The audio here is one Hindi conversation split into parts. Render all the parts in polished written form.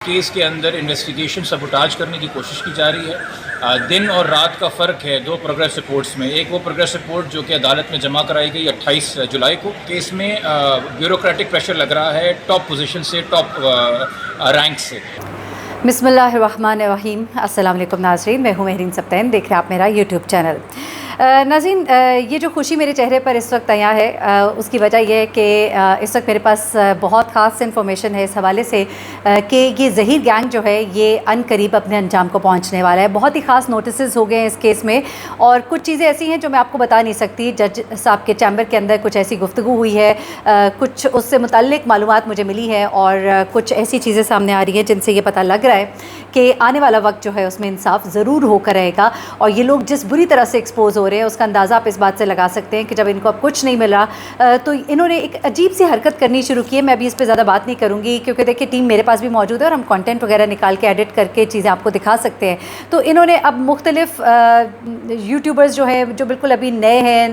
केस के अंदर इन्वेस्टिगेशन सबुटाज करने की कोशिश की जा रही है। दिन और रात का फ़र्क है दो प्रोग्रेस रिपोर्ट्स में। एक वो प्रोग्रेस रिपोर्ट जो कि अदालत में जमा कराई गई 28 जुलाई को। केस में ब्यूरोक्रेटिक प्रेशर लग रहा है टॉप पोजीशन से, टॉप रैंक से। बिस्मिल्लाहिर्रहमानिर्रहीम। अस्सलाम वालेकुम नाज़रीन, मैं हूँ महरीन सब्तैन, देख रहे हैं आप मेरा यूट्यूब चैनल। नाज़रीन, ये जो खुशी मेरे चेहरे पर इस वक्त आया है उसकी वजह यह है कि इस वक्त मेरे पास बहुत ख़ास इन्फॉर्मेशन है इस हवाले से कि ये ज़हीर गैंग जो है ये अनकरीब अपने अंजाम को पहुँचने वाला है। बहुत ही ख़ास नोटिस हो गए हैं इस केस में और कुछ चीज़ें ऐसी हैं जो मैं आपको बता नहीं सकती। जज साहब के चैम्बर के अंदर कुछ ऐसी गुफ्तगू हुई है, कुछ उससे मुतल्लिक मालूमात मुझे मिली है और कुछ ऐसी चीज़ें सामने आ रही हैं जिनसे ये पता लग रहा है कि आने वाला वक्त जो है उसमें इंसाफ ज़रूर होकर रहेगा। और ये लोग जिस बुरी तरह से एक्सपोज हो रहे हैं उसका अंदाज़ा आप इस बात से लगा सकते हैं कि जब इनको अब कुछ नहीं मिला तो इन्होंने एक अजीब सी हरकत करनी शुरू की है। मैं अभी इस पर ज़्यादा बात नहीं करूँगी क्योंकि देखिए टीम मेरे पास भी मौजूद है और हम कंटेंट वगैरह निकाल के एडिट करके चीज़ें आपको दिखा सकते हैं। तो इन्होंने अब मुख्तलिफ यूट्यूबर्स जो हैं, जो बिल्कुल अभी नए हैं,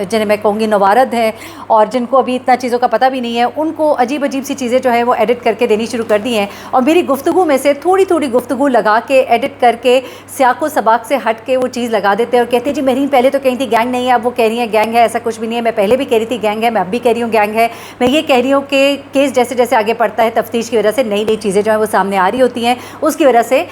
जिन्हें मैं कहूँगी नवारद हैं और जिनको अभी इतना चीज़ों का पता भी नहीं है, उनको अजीब अजीब सी चीज़ें जो है वो एडिट करके देनी शुरू कर दी हैं। और मेरी गुफ्तगू में से थोड़ी थोड़ी गुफ्तगू लगा के एडिट करके सियाको सबाक से हट के वो चीज़ लगा देते हैं और कहते हैं जी महरीन पहले तो कही थी गैंग नहीं है, अब वो कह रही है गैंग है। ऐसा कुछ भी नहीं है। मैं पहले भी कह रही थी गैंग है, मैं अब भी कह रही हूँ गैंग है। मैं ये कह रही हूँ कि केस जैसे जैसे आगे बढ़ता है तफ्तीश की वजह से नई नई चीज़ें जो है वो सामने आ रही होती हैं, उसकी वजह से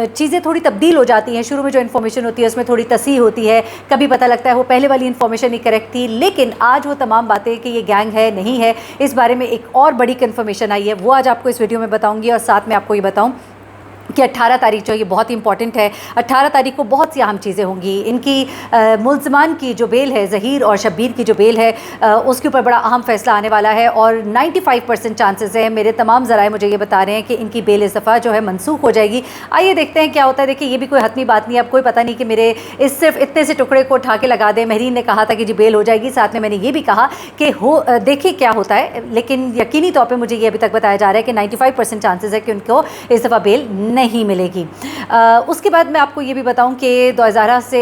चीज़ें थोड़ी तब्दील हो जाती हैं। शुरू में जो इन्फॉर्मेशन होती है उसमें थोड़ी तसीह होती है, कभी पता लगता है वो पहले वाली इन्फॉर्मेशन ही करेक्ट थी। लेकिन आज वो तमाम बातें कि ये गैंग है नहीं है, इस बारे में एक और बड़ी कन्फर्मेशन आई है, वो आज आपको इस वीडियो में बताऊँगी। और साथ में आपको ये बताऊँ कि 18 तारीख जो ये बहुत ही इंपॉर्टेंट है। 18 तारीख को बहुत सी अहम चीज़ें होंगी। इनकी मुल्ज़मान की जो बेल है, ज़हीर और शब्बीर की जो बेल है, उसके ऊपर बड़ा अहम फ़ैसला आने वाला है और 95% चांसेस हैं, मेरे तमाम ज़राए मुझे ये बता रहे हैं कि इनकी बेल इस दफ़ा जो है मनसूख हो जाएगी। आइए देखते हैं क्या होता है। देखिए ये भी कोई हतमी बात नहीं है, अब कोई पता नहीं कि मेरे इस सिर्फ इतने से टुकड़े को उठा के लगा दें। महरीन ने कहा था कि जी बेल हो जाएगी, साथ में मैंने ये भी कहा कि देखिए क्या होता है। लेकिन यकीनी तौर पर मुझे ये अभी तक बताया जा रहा है कि 95% चांसेस है कि उनको इस दफ़ा बेल नहीं मिलेगी। उसके बाद मैं आपको ये भी बताऊं कि 2000 से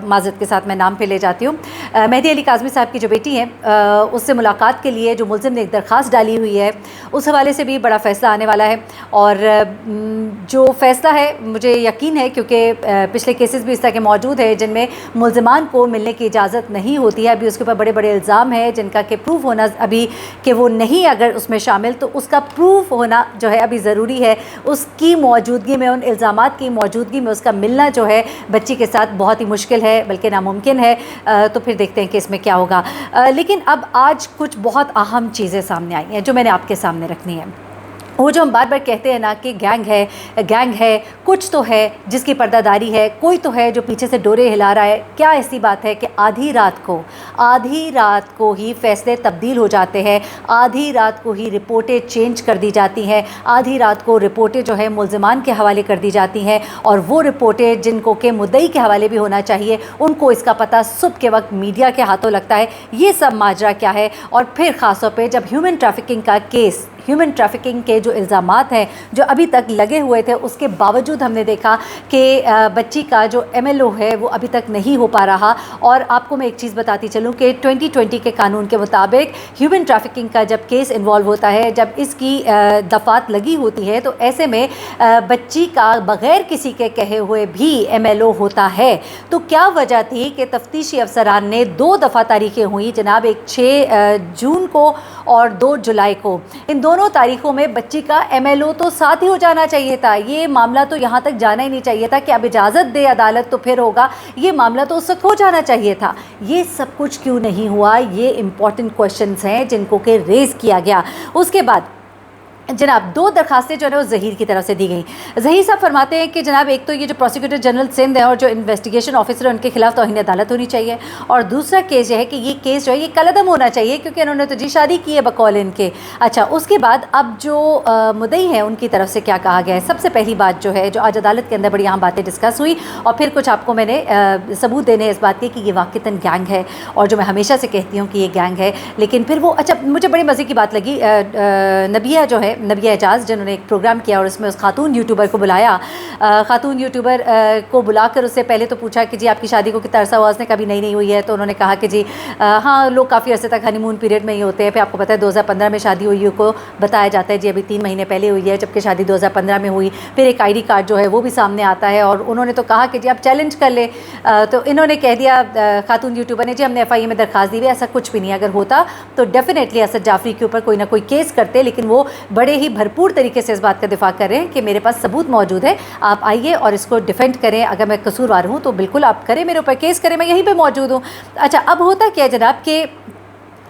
माज़रत के साथ मैं नाम पे ले जाती हूँ, मेहदी अली काज़मी साहब की जो बेटी है उससे मुलाकात के लिए जो मुल्ज़िम ने एक दरख्वास्त डाली हुई है, उस हवाले से भी बड़ा फ़ैसला आने वाला है। और जो फ़ैसला है मुझे यकीन है क्योंकि पिछले केसेस भी इस तरह के मौजूद है जिनमें मुल्ज़िमान को मिलने की इजाज़त नहीं होती है। अभी उसके ऊपर बड़े बड़े इल्ज़ाम हैं जिनका कि प्रूफ होना अभी कि वो नहीं अगर उसमें शामिल, तो उसका प्रूफ होना जो है अभी ज़रूरी है। उसकी मौजूदगी में, उन इल्ज़ामात की मौजूदगी में उसका मिलना जो है बच्ची के साथ बहुत ही मुश्किल है, बल्कि नामुमकिन है। तो फिर देखते हैं कि इसमें क्या होगा। लेकिन अब आज कुछ बहुत अहम चीज़ें सामने आई हैं जो मैंने आपके सामने रखनी है। वो जो हम बार बार कहते हैं ना कि गैंग है, कुछ तो है जिसकी पर्दादारी है, कोई तो है जो पीछे से डोरे हिला रहा है। क्या ऐसी बात है कि आधी रात को ही फैसले तब्दील हो जाते हैं, आधी रात को ही रिपोर्टें चेंज कर दी जाती हैं, आधी रात को रिपोर्टें जो है मुल्ज़िमान के हवाले कर दी जाती हैं और वो रिपोर्टें जिनको के मुद्दई के हवाले भी होना चाहिए उनको इसका पता सुबह के वक्त मीडिया के हाथों लगता है। ये सब माजरा क्या है। और फिर ख़ास तौर पे जब ह्यूमन ट्रैफिकिंग का केस, ह्यूमन ट्रैफिकिंग के जो इल्ज़ामात हैं जो अभी तक लगे हुए थे, उसके बावजूद हमने देखा कि बच्ची का जो MLO है वो अभी तक नहीं हो पा रहा। और आपको मैं एक चीज़ बताती चलूँ कि 2020 के कानून के मुताबिक ह्यूमन ट्रैफिकिंग का जब केस इन्वॉल्व होता है, जब इसकी दफ़ात लगी होती है, तो ऐसे में बच्ची का बग़ैर किसी के कहे हुए भी MLO होता है। तो क्या वजह थी कि तफ्तीशी अफसरान ने 2 दफ़ा तारीखें हुई जनाब, एक 6 जून को और 2 जुलाई को। इन दोनों तारीखों में बच्ची का MLO तो साथ ही हो जाना चाहिए था। ये मामला तो यहाँ तक जाना ही नहीं चाहिए था कि अब इजाज़त दे अदालत तो फिर होगा, ये मामला तो उस वक्त हो जाना चाहिए था। ये सब कुछ क्यों नहीं हुआ, ये इंपॉर्टेंट क्वेश्चंस हैं जिनको कि रेज़ किया गया। उसके बाद जनाब 2 दरखास्तें जो है वो ज़हीर की तरफ से दी गई। ज़हीर साहब फरमाते हैं कि जनाब एक तो ये जो प्रोसिक्यूटर जनरल सिंध है और जो इन्वेस्टिगेशन ऑफिसर है उनके खिलाफ तौहीन अदालत होनी चाहिए, और दूसरा केस जो है कि ये केस जो है ये कलअदम होना चाहिए क्योंकि इन्होंने तो जी शादी की है बकौल इनके। अच्छा, उसके बाद अब जो मुद्दई हैं उनकी तरफ से क्या कहा गया है। सबसे पहली बात जो है, जो आज अदालत के अंदर बड़ी अहम बातें डिस्कस हुई और फिर कुछ आपको मैंने सबूत देने इस बात के कि ये वाक़तन गैंग है और जो मैं हमेशा से कहती हूँ कि ये गैंग है। लेकिन फिर वो, अच्छा मुझे बड़ी मज़े की बात लगी, नबिया जो है नबिया एजाज, जिन्होंने एक प्रोग्राम किया और उसमें उस खातून यूट्यूबर को बुलाया। खातून यूट्यूबर को बुलाकर उससे पहले तो पूछा कि जी आपकी शादी को कितना अरसा हुआ। उसने कभी नहीं हुई है, तो उन्होंने कहा कि जी हाँ, लोग काफ़ी अरसे तक हनीमून पीरियड में ही होते हैं। फिर आपको पता है 2015 में शादी हुई को बताया जाता है जी अभी 3 महीने पहले हुई है, जबकि शादी 2015 में हुई। फिर एक ID कार्ड जो है वो भी सामने आता है, और उन्होंने तो कहा कि जी आप चैलेंज कर ले। तो इन्होंने कह दिया खातून यूट्यूबर ने, जी हमने FIA में दरखास्त दी हुई, ऐसा कुछ भी नहीं। अगर होता तो डेफिनेटली असद जाफरी के ऊपर कोई ना कोई केस करते, लेकिन वो बड़े ही भरपूर तरीके से इस बात का दिफा कर रहे हैं कि मेरे पास सबूत मौजूद है, आप आइए और इसको डिफेंड करें। अगर मैं कसूरवार हूँ तो बिल्कुल आप करें, मेरे ऊपर केस करें, मैं यहीं पर मौजूद हूँ। अच्छा, अब होता क्या है जनाब कि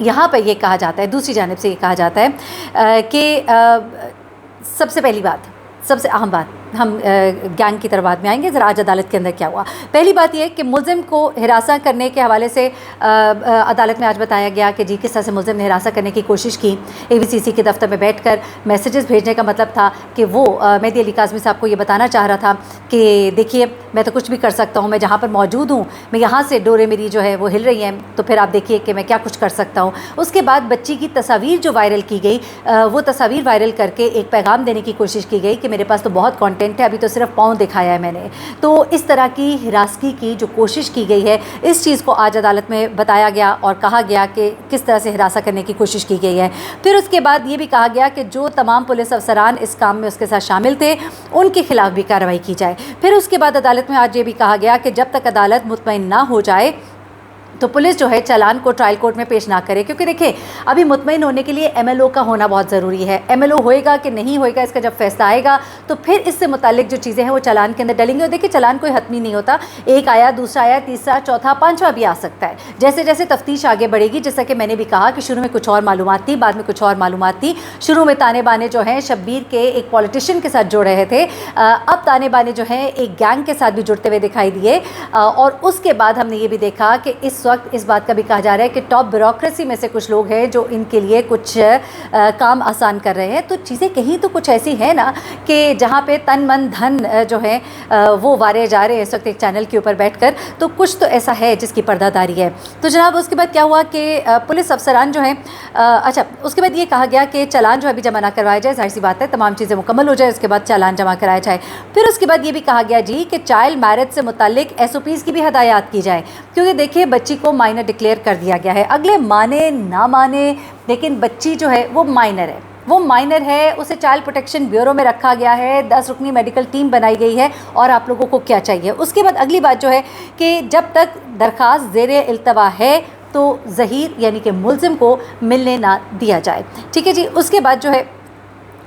यहाँ पर ये कहा जाता है, दूसरी जानिब से ये कहा जाता है कि सबसे पहली बात, सबसे अहम बात, हम गैंग की तरफ बाद में आएंगे। ज़रा आज अदालत के अंदर क्या हुआ। पहली बात यह है कि मुल्ज़िम को हिरासा करने के हवाले से अदालत में आज बताया गया कि जी किस तरह से मुल्ज़िम ने हिरासा करने की कोशिश की। AVCC के दफ्तर में बैठकर मैसेजेस भेजने का मतलब था कि वो मेहदी अली काज़मी साहब को ये बताना चाह रहा था कि देखिए मैं तो कुछ भी कर सकता हूँ, मैं जहाँ पर मौजूद हूँ, मैं यहाँ से डोरे मेरी जो है वो हिल रही हैं, तो फिर आप देखिए कि मैं क्या कुछ कर सकता हूँ। उसके बाद बच्ची की तस्वीर जो वायरल की गई, वो तस्वीर वायरल करके एक पैगाम देने की कोशिश की गई कि मेरे पास तो बहुत कंटेंट है, अभी तो सिर्फ पाँव दिखाया है मैंने। तो इस तरह की हिरासगी की जो कोशिश की गई है, इस चीज़ को आज अदालत में बताया गया और कहा गया कि किस तरह से हिरासा करने की कोशिश की गई है। फिर उसके बाद ये भी कहा गया कि जो तमाम पुलिस अफसरान इस काम में उसके साथ शामिल थे, उनके खिलाफ भी कार्रवाई की जाए। फिर उसके बाद अदालत में आज ये भी कहा गया कि जब तक अदालत मुतमईन ना हो जाए तो पुलिस जो है चालान को ट्रायल कोर्ट में पेश ना करे, क्योंकि देखिए अभी मुतमईन होने के लिए MLO का होना बहुत ज़रूरी है। MLO होएगा कि नहीं होएगा, इसका जब फैसला आएगा तो फिर इससे मुतालिक जो चीज़ें हैं वो चालान के अंदर डलेंगे। और देखिए चालान कोई हतमी नहीं होता, एक आया, दूसरा आया, तीसरा, चौथा, पाँचवा भी आ सकता है। जैसे जैसे तफ्तीश आगे बढ़ेगी, जैसा कि मैंने भी कहा कि शुरू में कुछ और मालूमात थी, बाद में कुछ और मालूमात थी। शुरू में ताने बाने जो हैं शब्बीर के एक पॉलिटिशियन के साथ जुड़ रहे थे, अब ताने बाने जो हैं एक गैंग के साथ भी जुड़ते हुए दिखाई दिए। और उसके बाद हमने ये भी देखा कि इस वक्त इस बात का भी कहा जा रहा है कि टॉप ब्यूरोक्रेसी में से कुछ लोग हैं जो इनके लिए कुछ काम आसान कर रहे हैं। तो चीज़ें कहीं तो कुछ ऐसी हैं ना कि जहाँ पे तन मन धन जो है वो वारे जा रहे हैं इस वक्त एक चैनल के ऊपर बैठकर, तो कुछ तो ऐसा है जिसकी पर्दादारी है। तो जनाब उसके बाद क्या हुआ कि पुलिस अफसरान जो हैं, अच्छा उसके बाद ये कहा गया कि चालान जो अभी जमा ना करवाया जाए, जाहिर सी बात है तमाम चीज़ें मुकम्मल हो जाए उसके बाद चालान जमा कराया जाए। फिर उसके बाद ये भी कहा गया जी कि चाइल्ड मैरिज से मुतालिक SOPs की भी हदायत की जाए, क्योंकि देखिए बच्ची को माइनर डिक्लेयर कर दिया गया है। अगले माने ना माने, लेकिन बच्ची जो है वो माइनर है, वो माइनर है, उसे चाइल्ड प्रोटेक्शन ब्यूरो में रखा गया है, 10 रुकनी मेडिकल टीम बनाई गई है। और आप लोगों को क्या चाहिए। उसके बाद अगली बात जो है कि जब तक दरख्वास्त ज़ेरे इल्तवा है तो ज़हीर यानी कि मुल्ज़िम को मिलने ना दिया जाए। ठीक है जी। उसके बाद जो है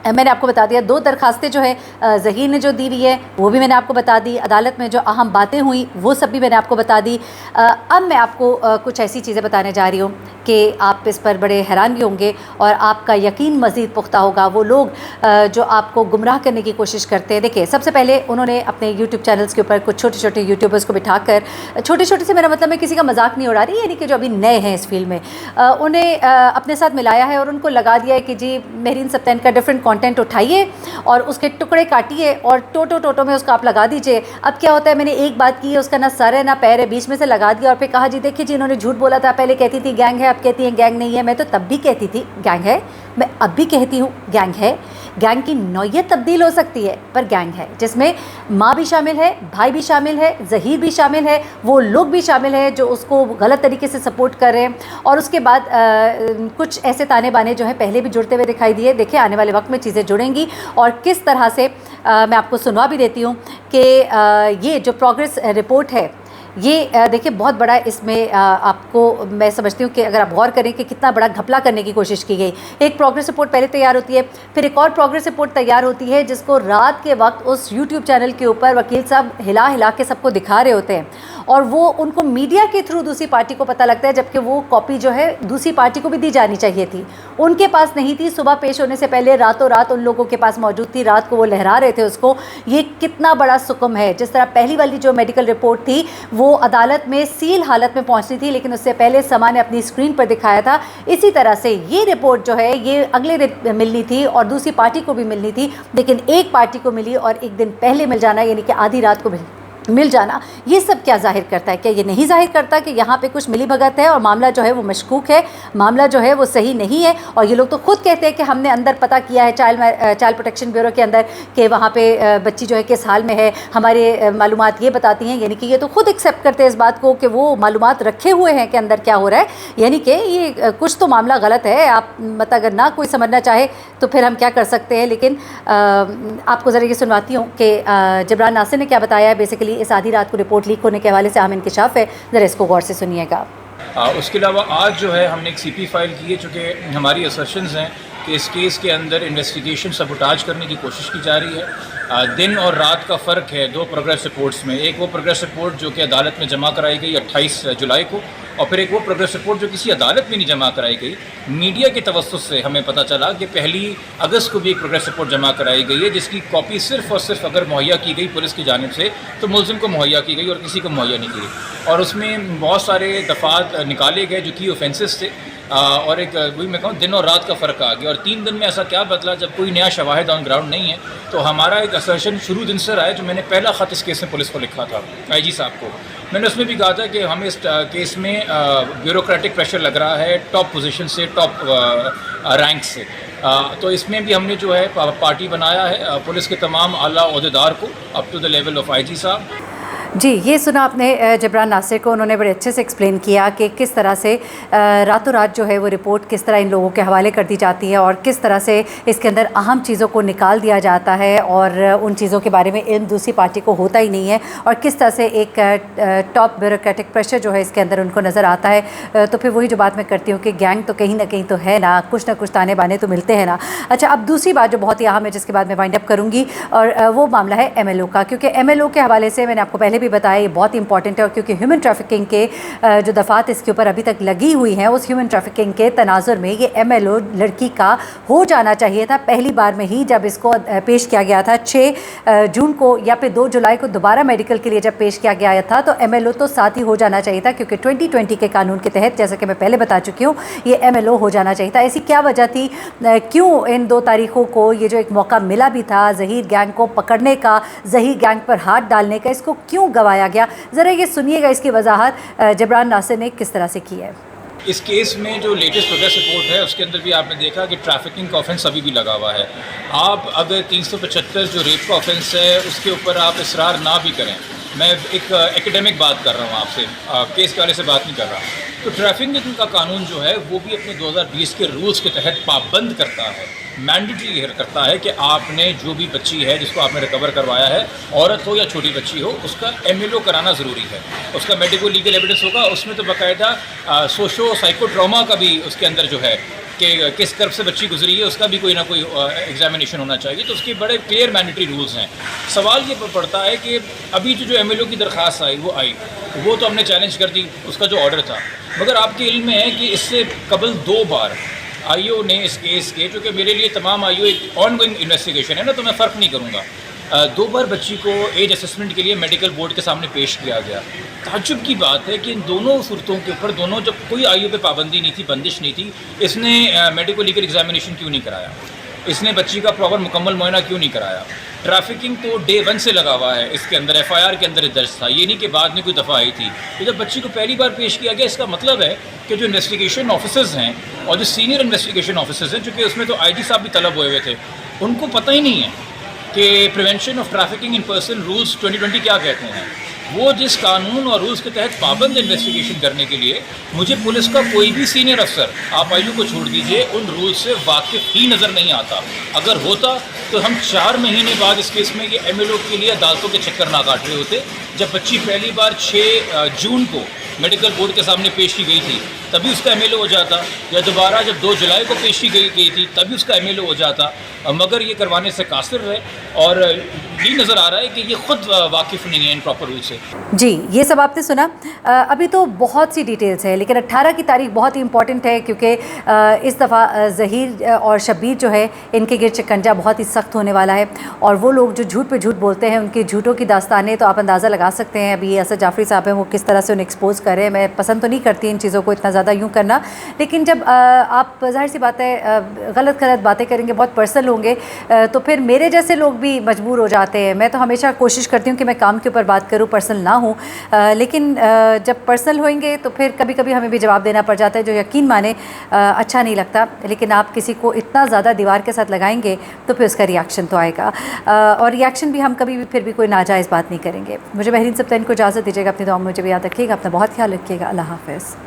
मैंने आपको बता दिया 2 दरखास्तें जो है ज़हीर ने जो दी हुई है वो भी मैंने आपको बता दी। अदालत में जो अहम बातें हुई वो सब भी मैंने आपको बता दी। अब मैं आपको कुछ ऐसी चीज़ें बताने जा रही हूँ कि आप इस पर बड़े हैरान भी होंगे और आपका यकीन मज़ीद पुख्ता होगा। वो लोग जो आपको गुमराह करने की कोशिश करते हैं, देखिए सबसे पहले उन्होंने अपने YouTube चैनल्स के ऊपर कुछ छोटे छोटे यूट्यूबर्स को बिठाकर, छोटे छोटे से मेरा मतलब मैं किसी का मजाक नहीं उड़ा रही, यानी कि जो अभी नए हैं इस फील्ड में, उन्हें अपने साथ मिलाया है और उनको लगा दिया है कि जी मेहरीन सप्तैन का डिफरेंट कंटेंट उठाइए और उसके टुकड़े काटिए और टोटो में उसका आप लगा दीजिए। अब क्या होता है, मैंने एक बात की है, उसका ना सर है ना पैर है, बीच में से लगा दिया और फिर कहा जी देखिए जी इन्होंने झूठ बोला था, पहले कहती थी गैंग है, अब कहती हैं गैंग नहीं है। मैं तो तब भी कहती थी गैंग है, मैं अब भी कहती हूँ गैंग है। गैंग की नौयत तब्दील हो सकती है पर गैंग है, जिसमें माँ भी शामिल है, भाई भी शामिल है, ज़हीर भी शामिल है, वो लोग भी शामिल है जो उसको गलत तरीके से सपोर्ट कर रहे हैं। और उसके बाद कुछ ऐसे ताने बाने जो हैं पहले भी जुड़ते हुए दिखाई दिए। देखिए आने वाले वक्त में चीज़ें जुड़ेंगी और किस तरह से मैं आपको सुनवा भी देती हूँ कि ये जो प्रोग्रेस रिपोर्ट है ये देखिए बहुत बड़ा इसमें आपको मैं समझती हूँ कि अगर आप गौर करें कि कितना बड़ा घपला करने की कोशिश की गई। एक प्रोग्रेस रिपोर्ट पहले तैयार होती है, फिर एक और प्रोग्रेस रिपोर्ट तैयार होती है जिसको रात के वक्त उस यूट्यूब चैनल के ऊपर वकील साहब हिला हिला के सबको दिखा रहे होते हैं और वो उनको मीडिया के थ्रू दूसरी पार्टी को पता लगता है, जबकि वो कॉपी जो है दूसरी पार्टी को भी दी जानी चाहिए थी, उनके पास नहीं थी। सुबह पेश होने से पहले रातों रात उन लोगों के पास मौजूद थी, रात को वो लहरा रहे थे उसको। ये कितना बड़ा सुकम है। जिस तरह पहली वाली जो मेडिकल रिपोर्ट थी वो अदालत में सील हालत में पहुंचनी थी, लेकिन उससे पहले समा ने अपनी स्क्रीन पर दिखाया था। इसी तरह से ये रिपोर्ट जो है ये अगले दिन मिलनी थी और दूसरी पार्टी को भी मिलनी थी, लेकिन एक पार्टी को मिली और एक दिन पहले मिल जाना यानी कि आधी रात को मिल जाना, ये सब क्या ज़ाहिर करता है? क्या ये नहीं ज़ाहिर करता कि यहाँ पे कुछ मिलीभगत है और मामला जो है वो मशकूक है, मामला जो है वो सही नहीं है? और ये लोग तो खुद कहते हैं कि हमने अंदर पता किया है चाइल्ड प्रोटेक्शन ब्यूरो के अंदर कि वहाँ पे बच्ची जो है किस हाल में है, हमारे मालूमात ये बताती हैं, यानी कि ये तो खुद एक्सेप्ट करते हैं इस बात को कि वो मालूमात रखे हुए हैं कि अंदर क्या हो रहा है, यानी कि ये कुछ तो मामला गलत है। आप मतलब अगर ना कोई समझना चाहे तो फिर हम क्या कर सकते हैं। लेकिन आपको ज़रा ये सुनवाती हूँ कि जबरान नासिर ने क्या बताया है। बेसिकली इस आधी रात को रिपोर्ट लीक होने के हवाले से अहम इंकशाफ है, ज़रा इसको गौर से सुनिएगा। उसके अलावा आज जो है हमने एक सीपी फाइल की है, चूँकि हमारी असर्शंस हैं कि इस केस के अंदर इन्वेस्टिगेशन सबुटाज करने की कोशिश की जा रही है। दिन और रात का फ़र्क है दो प्रोग्रेस रिपोर्ट्स में। एक वो प्रोग्रेस रिपोर्ट जो कि अदालत में जमा कराई गई 28 जुलाई को, और फिर एक वो प्रोग्रेस रिपोर्ट जो किसी अदालत में नहीं जमा कराई गई। मीडिया के तवस्सुस से हमें पता चला कि 1 अगस्त को भी एक प्रोग्रेस रिपोर्ट जमा कराई गई है, जिसकी कॉपी सिर्फ़ और सिर्फ अगर मुहैया की गई पुलिस की जानिब से तो मुलजिम को मुहैया की गई और किसी को मुहैया नहीं की गई। और उसमें बहुत सारे दफ़ात निकाले गए जो की ऑफेंसेस थे, और एक वही मैं कहूँ दिन और रात का फ़र्क आ गया। और 3 दिन में ऐसा क्या बदला जब कोई नया शवाहिद ऑन ग्राउंड नहीं है। तो हमारा एक असर्शन शुरू दिन से रहा है। जो मैंने पहला ख़त इस केस में पुलिस को लिखा था IG साहब को, मैंने उसमें भी कहा था कि हमें इस केस में ब्यूरोक्रेटिक प्रेशर लग रहा है टॉप पोजीशन से, टॉप रैंक से। तो इसमें भी हमने जो है पार्टी बनाया है पुलिस के तमाम आला ओहदेदार को up to the level of IG साहब। जी, ये सुना आपने जबरान नासिर को। उन्होंने बड़े अच्छे से एक्सप्लेन किया कि किस तरह से रातों रात जो है वो रिपोर्ट किस तरह इन लोगों के हवाले कर दी जाती है और किस तरह से इसके अंदर अहम चीज़ों को निकाल दिया जाता है और उन चीज़ों के बारे में इल्म दूसरी पार्टी को होता ही नहीं है, और किस तरह से एक टॉप ब्यूरोक्रेटिक प्रेशर जो है इसके अंदर उनको नज़र आता है। तो फिर वही जो बात मैं करती हूँ कि गैंग तो कहीं ना कहीं तो है ना कुछ ताने बाने तो मिलते हैं ना। अच्छा, अब दूसरी बात जो बहुत ही अहम है जिसके बाद मैं वाइंड अप करूँगी, और वो मामला है MLO का, क्योंकि MLO के हवाले से मैंने आपको पहले भी बताया ये बहुत इंपॉर्टेंट है। और क्योंकि ह्यूमन ट्रैफिकिंग के जो दफ़ात इसके ऊपर अभी तक लगी हुई हैं, उस ह्यूमन ट्रैफिकिंग के तनाजुर में ये MLO लड़की का हो जाना चाहिए था पहली बार में ही जब इसको पेश किया गया था 6 जून को या फिर 2 जुलाई को दोबारा मेडिकल के लिए जब पेश किया गया था, तो MLO तो साथ ही हो जाना चाहिए था, क्योंकि 2020 के कानून के तहत जैसा कि मैं पहले बता चुकी हूँ ये MLO हो जाना चाहिए था। ऐसी क्या वजह थी, क्यों इन 2 तारीखों को ये जो एक मौका मिला भी था ज़हीर गैंग को पकड़ने का, ज़हीर गैंग पर हाथ डालने का, इसको क्यों गंवाया गया? ज़रा ये सुनिएगा इसकी वजाहत जबरान नासिर ने किस तरह से की है। इस केस में जो लेटेस्ट प्रोग्रेस रिपोर्ट है उसके अंदर भी आपने देखा कि ट्रैफिकिंग का ऑफेंस अभी भी लगा हुआ है। आप अगर 375 जो रेप का ऑफेंस है उसके ऊपर आप इसरार ना भी करें, मैं एक एकेडमिक बात कर रहा हूँ आपसे, केस के वाले से बात नहीं कर रहा, तो ट्रैफिकिंग का कानून जो है वो भी अपने 2020 के रूल्स के तहत पाबंद करता है, मैंडेटरी करता है कि आपने जो भी बच्ची है जिसको आपने रिकवर करवाया है, औरत हो या छोटी बच्ची हो, उसका MLO कराना ज़रूरी है। उसका मेडिको लीगल एविडेंस होगा, उसमें तो बाकायदा सोशो साइको ट्रॉमा का भी उसके अंदर जो है कि किस कर्ब से बच्ची गुजरी है उसका भी कोई ना कोई एग्जामिनेशन होना चाहिए। तो उसके बड़े क्लियर मैंडेटरी रूल्स हैं। सवाल ये पड़ता है कि अभी जो MLO की दरख्वास्त आई वो तो हमने चैलेंज कर दी, उसका जो ऑर्डर था, मगर आपके इल्म में है कि इससे कबल 2 बार IO ने इस केस के, जो कि मेरे लिए तमाम IO एक ऑनगोइंग इन्वेस्टिगेशन है ना, तो मैं फ़र्क नहीं करूँगा, 2 बार बच्ची को एज असेसमेंट के लिए मेडिकल बोर्ड के सामने पेश किया गया। ताज्जुब की बात है कि इन दोनों सूरतों के ऊपर दोनों जब कोई IO पे पाबंदी नहीं थी, बंदिश नहीं थी, इसने मेडिको लीगल एग्जामिनेशन क्यों नहीं कराया, इसने बच्ची का प्रॉपर मुकम्मल मुआयना क्यों नहीं कराया। ट्रैफिकिंग तो डे 1 से लगा हुआ है इसके अंदर, FIR के अंदर दर्ज था, ये नहीं कि बाद में कोई दफ़ा आई थी। तो जब बच्ची को पहली बार पेश किया गया, इसका मतलब है कि जो इन्वेस्टिगेशन ऑफिसर्स हैं और जो सीनियर इन्वेस्टिगेशन ऑफिसर्स हैं, चूँकि उसमें तो IG साहब भी तलब हुए थे, उनको पता ही नहीं है कि prevention of trafficking in person rules 2020 क्या कहते हैं। वो जिस कानून और रूल्स के तहत पाबंद इन्वेस्टिगेशन करने के लिए, मुझे पुलिस का कोई भी सीनियर अफसर, आप IO को छोड़ दीजिए, उन रूल्स से वाकिफ़ ही नज़र नहीं आता। अगर होता तो हम 4 महीने बाद इस केस में ये MLO के लिए अदालतों के चक्कर ना काट रहे होते। जब बच्ची पहली बार 6 जून को मेडिकल बोर्ड के सामने पेश की गई थी तभी उसका MLO हो जाता, या दोबारा जब 2 जुलाई को पेश की गई थी तभी उसका MLO हो जाता, मगर ये करवाने से कासिर है। और ये नज़र आ रहा है कि ये ख़ुद वाकिफ़ नहीं है इन प्रॉपर रूल से। जी, ये सब आपने सुना। अभी तो बहुत सी डिटेल्स है, लेकिन 18 की तारीख बहुत ही इंपॉर्टेंट है, क्योंकि इस दफ़ा ज़हीर और शब्बीर जो है इनके गिर शिकंजा बहुत ही सख्त होने वाला है। और वो लोग जो झूठ पे झूठ बोलते हैं, उनकी झूठों की दास्तानें तो आप अंदाज़ा लगा सकते हैं। अभी असद जाफरी साहब हैं, वो किस तरह से उन्हें एक्सपोज कर रहे हैं। मैं पसंद तो नहीं करती इन चीज़ों को इतना ज़्यादा यूँ करना। लेकिन जब आप ज़ाहिर सी बात है गलत बातें करेंगे, बहुत पर्सनल होंगे, तो फिर मेरे जैसे लोग भी मजबूर हो जाते हैं। मैं तो हमेशा कोशिश करती हूँ कि मैं काम के ऊपर बात करूँ, पर्सनल ना हूँ, लेकिन जब पर्सनल होंगे तो फिर कभी कभी हमें भी जवाब देना पड़ जाता है, जो यकीन माने अच्छा नहीं लगता। लेकिन आप किसी को इतना ज़्यादा दीवार के साथ लगाएंगे तो फिर उसका रिएक्शन तो आएगा, और रिएक्शन भी हम कभी भी फिर भी कोई नाजायज़ बात नहीं करेंगे। मुझे महरीन सब्तैन को इजाज़त दीजिएगा, अपनी दुआ में मुझे भी याद रखिएगा, अपना बहुत ख्याल रखिएगा। अल्लाह हाफ़िज़।